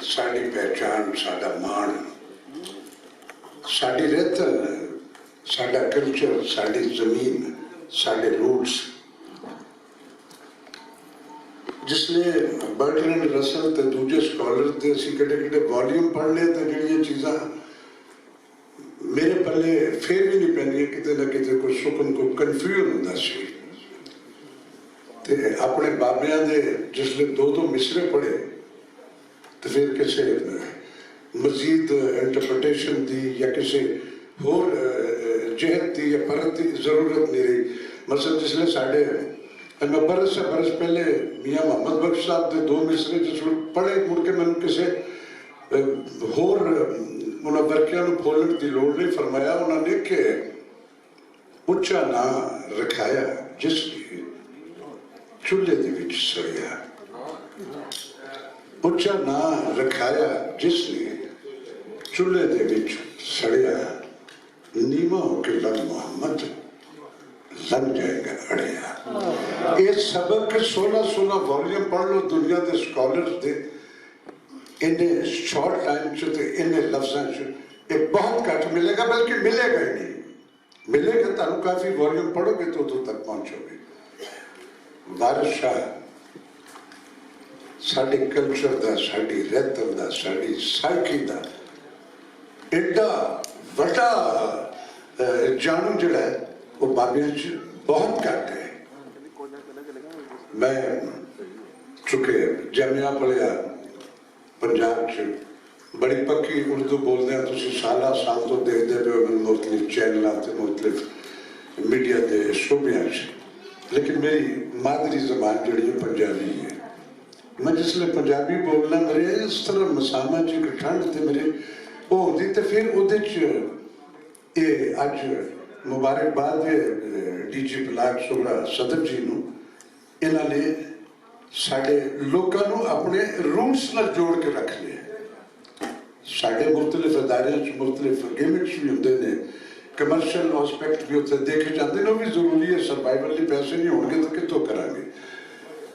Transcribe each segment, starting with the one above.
साड़ी पहचान, साडा मान, साड़ी रेतन, साडा कल्चर, साड़ी जमीन, साडे रूट्स। जिसले बर्ट्रैंड रसल ते दूजे स्कॉलर ते असी किहड़े वॉल्यूम पढ़ ले तो जिहड़ियां चीज़ां मेरे पल्ले फिर भी नहीं पैंदियां, किते ना किते कोई सुकन को कन्फ्यूजन हुंदा सी। ते अपने बाबियां दे जिसले दो मिसरे पढ़े तो फिर किसी मजीद इंटरप्रटेशन की या किसी होर जहत की या परत की जरूरत नहीं रही। मसलन जिसले साढ़े मैं बरस से बरस पहले मियाँ मोहम्मद बख्श साहब के दो मिसरे जिसले पढ़े मुड़ के मैंने किसी होर उन्होंने वर्कियां खोलने की लोड़ नहीं फरमाया। उन्होंने कि उच्चा ना रखाया जिसने चूल्हे दे विच सड़िया, उच्चा ना रखाया जिसने चूल्हे दे विच सड़िया, नीवा होके लग मोहम्मद लग जाएगा अड़िया। ये सबक 16 वॉल्यूम पढ़ लो दुनिया के स्कॉलर्स दे इन्हें शॉर्ट टाइम च इन्हें लफ्जों ये बहुत घट मिलेगा, बल्कि मिलेगा ही नहीं। मिलेगा तुम काफी वॉल्यूम पढ़ोगे तो उतों तक पहुंचोगे। वारिस शाह साडे कल्चर का, साडी रहतल का, साडी साइकी का एडा वड्डा जानू जिहड़ा है वो बाबियां च बहुत घट है। मैं चुके जामिया पढ़िया पंजाब च, बड़ी पक्की उर्दू बोलते हैं। तुम साल तो देखते पे हो मैं मुख्तलिफ चैनलों से मुख्तलिफ मीडिया के शोबिया, लेकिन मेरी मादरी जबान जी पंजाबी है। मैं जिसले पंजाबी बोलना मेरे इस तरह मसामा च एक ठंड तो मेरे वो होती तो फिर वो अज मुबारकबाद DG ब्लाक सोहरा सदर जी नूं, इन्होंने साढ़े लोगों को अपने रूट्स नाल जोड़ के रख लिया। साढ़े मुख्तलिफ अदारियां मुख्तलिफ गिमिक्स भी होंगे ने, कमर्शियल एस्पैक्ट भी उत्थे देखे जाते हैं, वो भी जरूरी है। सर्वाइवल लिए पैसे नहीं होंगे तो कितों करांगे।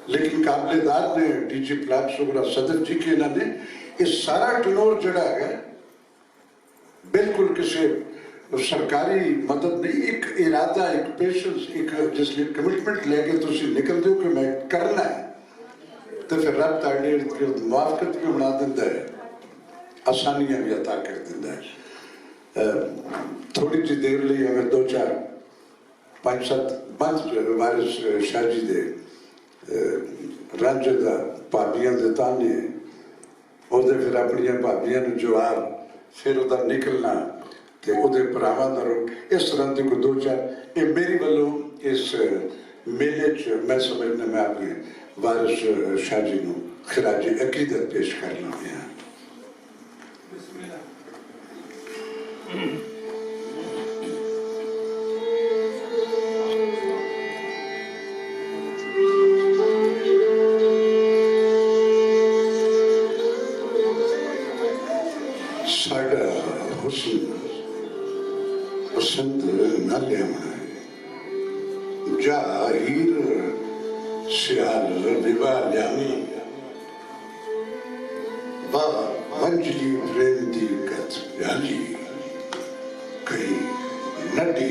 लेकिन काबिलेदार ने DG ब्लाक सोहरा सदर जी के इन्होंने ये सारा टनोर जड़ा है बिल्कुल किसी सरकारी मदद नहीं, एक इरादा, एक पेशेंस, एक जिसलिए कमिटमेंट लेके तुम निकलते हो कि मैं करना है, तो फिर रब ताड़ी मुआफकत भी बना देता है, आसानियां भी अता कर देता है। थोड़ी जी देर लिए हमें 2-4 5-7 बंद वारिस शाह जी दे रांझे का भाबियां दे ताने, ਉਹਦੇ फिर अपन भाबियां जवाब, फिर उधर निकलना तो वो भरावां का रुख, इस तरह की कोई 2-4 ये मेरी वालों इस मेले च मैं समझना मैं अपने वारिस शाह जी को खराज अकीदत पेश करना है। साडा हुस्न पसंद न लियावना है, जाहिर सियाल विवाह लियावी, वंजली प्रेम दी गत प्याली, कई नडी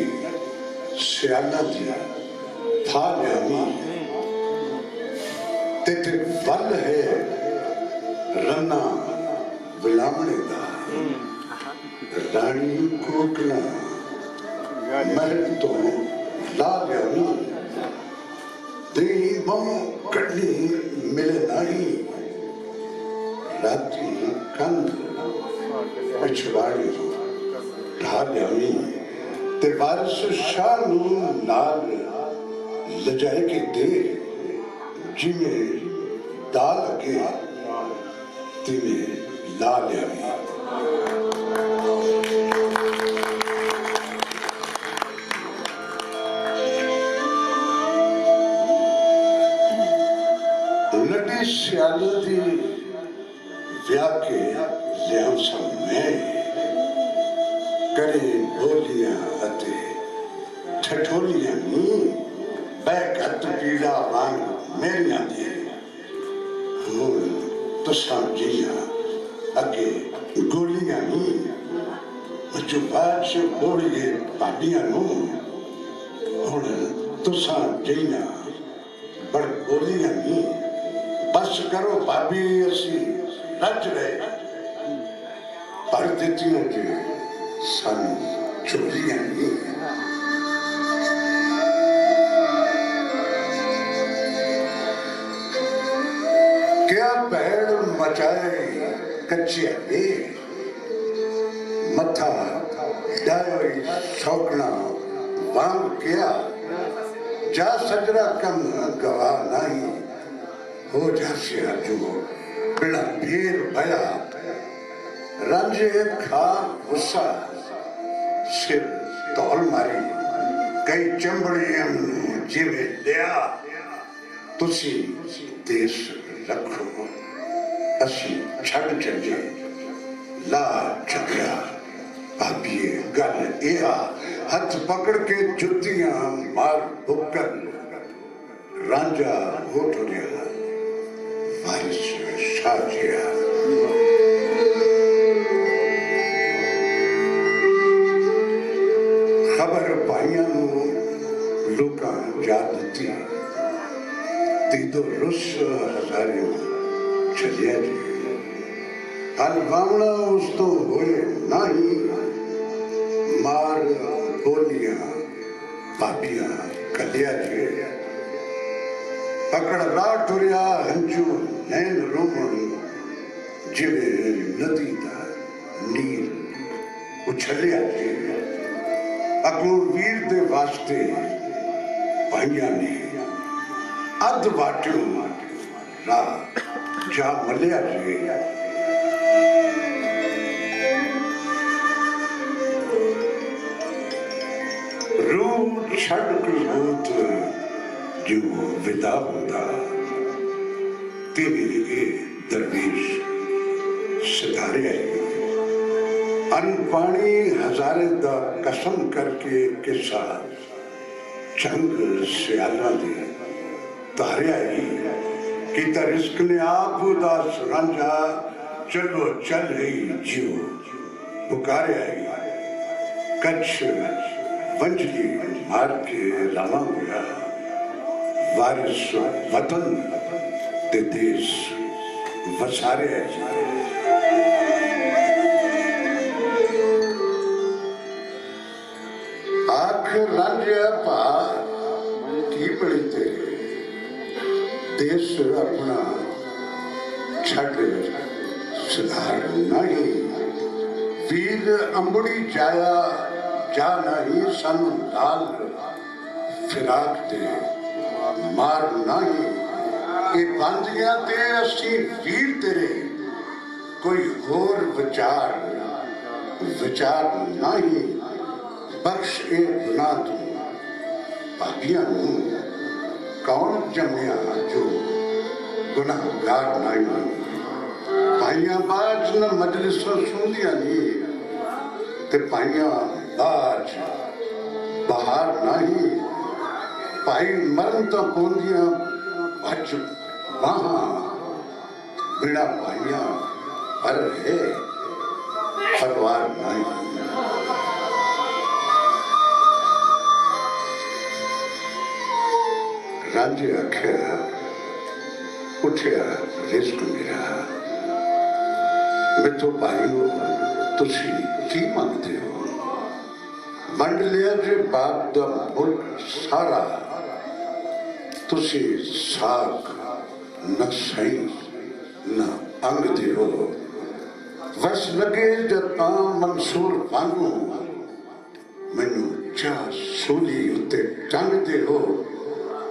सियाला दी था लियावी, तेरे वल है रन्ना बिलावने का, रानी कोकला महल तो ला लियावी, तेरी बम कटनी मिले नहीं, राती कंध पिछवाड़ी ढा लियावी, ते वारिस शाह नूं नाल लजाए के दे, जिमें दाल अगे तिवें ला लियावी। लड़ी सियाल दी व्याह के लिया समय करे बोलियां अते ठठोलियां नी बैकत पीड़ा वांग मेरियां दी हुण तुसां जिया अगे गोलियां नहीं बाद से बोलिए भाबियां हुण तुसा जइया बड़ बोलियां नहीं बस करो भाभी असी रज रहे पर दित्तियां जे सन चोलियां नहीं क्या पैड़ मचाए कच्चिया दे मथा डायोई शौकना वांग किया जा सजरा कम गवा नहीं हो जासिया जो बिना ढेर भया रंजे खा गुस्सा सिर तौल मारी कई चंबड़ियां जिवे लिया तुसी देश रखो असी छड़ चले ला चकिया भाभीए गल एहा हथ पकड़ के जुतियां मार बुकल रांझा हो टुरिया वारिस शाजिया खबर भाइयां लोकां जा दी तीदो रुस हजारे चलिया जी हल बामना उस तो होए नहीं मार बोलियां भाभियां कलिया जी पकड़ ला टुरिया हंजू नैन रोमन जिवे नदी दा नीर उछलिया जी अगो वीर दे वास्ते भाइयां ने अध वाटू रा जा मलिया जी रूह छड़ के भूत जो विदा होता तेरे दरवेश सितारे आए अनपानी हजारे दा कसम करके किसा चंग सियाला दे तारे आई कि रिस्क ने आप उदास रंझा चलो चल रही जियो पुकारे आई कच्छ वंजली मार के रवा हुआ वारिस वतन ते देश वसारे आखिर रंझा पा की बड़ी तेरे देश अपना छड़ सुधार नहीं वीर अंबड़ी जाया जा नहीं सन लाल फिराक दे मार नहीं ये बंदियां ते असी वीर तेरे कोई होर विचार नहीं बख्श ए गुनाह तू भाभियां कौन जमया जो गुनाहगार नहीं भाइयां बाज न मजलिस सुनिया नहीं ते भाइयां बाज बाहर नहीं भाई मरण तो बोंदियां बच वहां बिना भाइयां पर है परवार नहीं रांझे आख्या उठिया रिस्क मेरा मैं तो भाईओ तुसी की मंगते हो वंड लिया जे बाप दा मुल्क सारा तुसी साग न सही न अंग दे हो वस लगे जता मंसूर वांगू मैनू चा सोली उत्ते टंग दे हो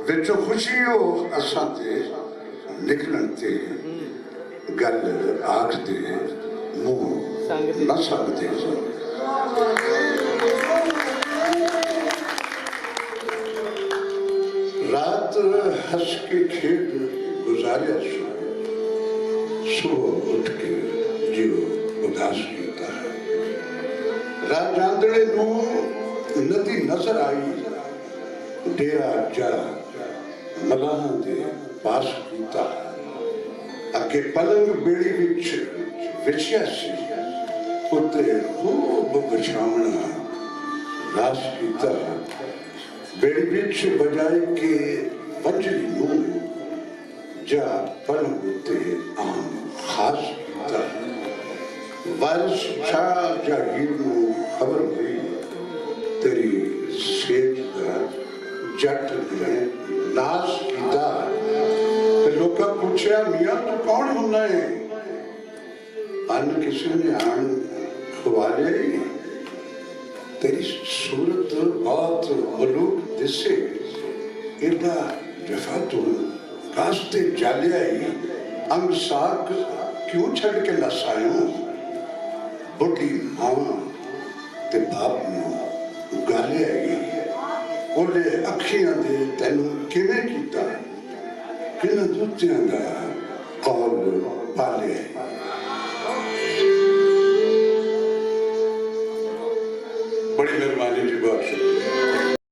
विचों खुशी हो असां ते निकलन ते गल आख दे मुंह न सकते रात हंस के खेत गुजारिया सुबह उठ के जीव उदास होता है राजांदड़े नू नदी नजर आई डेरा जा मलाहां दे पास कीता अगे पलंग बेड़ी विच ਵਿਛਿਆ ਸੀ ਉੱਤੇ ਖੂਬ ਵਿਛਾਵਣਾ ਰਾਸ ਕੀਤਾ ਬੇੜੀ ਵਿੱਚ ਬਜਾਏ ਕੇ ਵੰਜਲੀ ਨੂੰ ਜਾ ਪਲੰਗ ਉੱਤੇ ਆਮ ਖਾਸ ਕੀਤਾ ਵਾਰਿਸ ਸ਼ਾਹ ਜਾਗੀਰ ਨੂੰ ਖਬਰ ਹੋਈ ਤੇਰੀ ਸੇਜ ਦਾ ਜੱਟ ਨੇ ਨਾਸ ਕੀਤਾ ਤੇ ਲੋਕਾਂ ਪੁੱਛਿਆ ਮੀਆਂ ਤੂੰ ਕੌਣ ਹੁੰਦਾ ਹੈ ਅੰਨ ਕਿਸੇ ਨੇ ਆਣ ਖਵਾਲੇ तेरी सूरत बहुत मलूक दिसे इतना जफा तू कास्ते जालिया ही अंग साक क्यों छड़ के नस आयो बुढ़ी मां ते बाप नू गालिया ही ओले अखियां दे तेनू किवें कीता किन जुत्तियां दा कौल पाले बड़ी मेहरबानी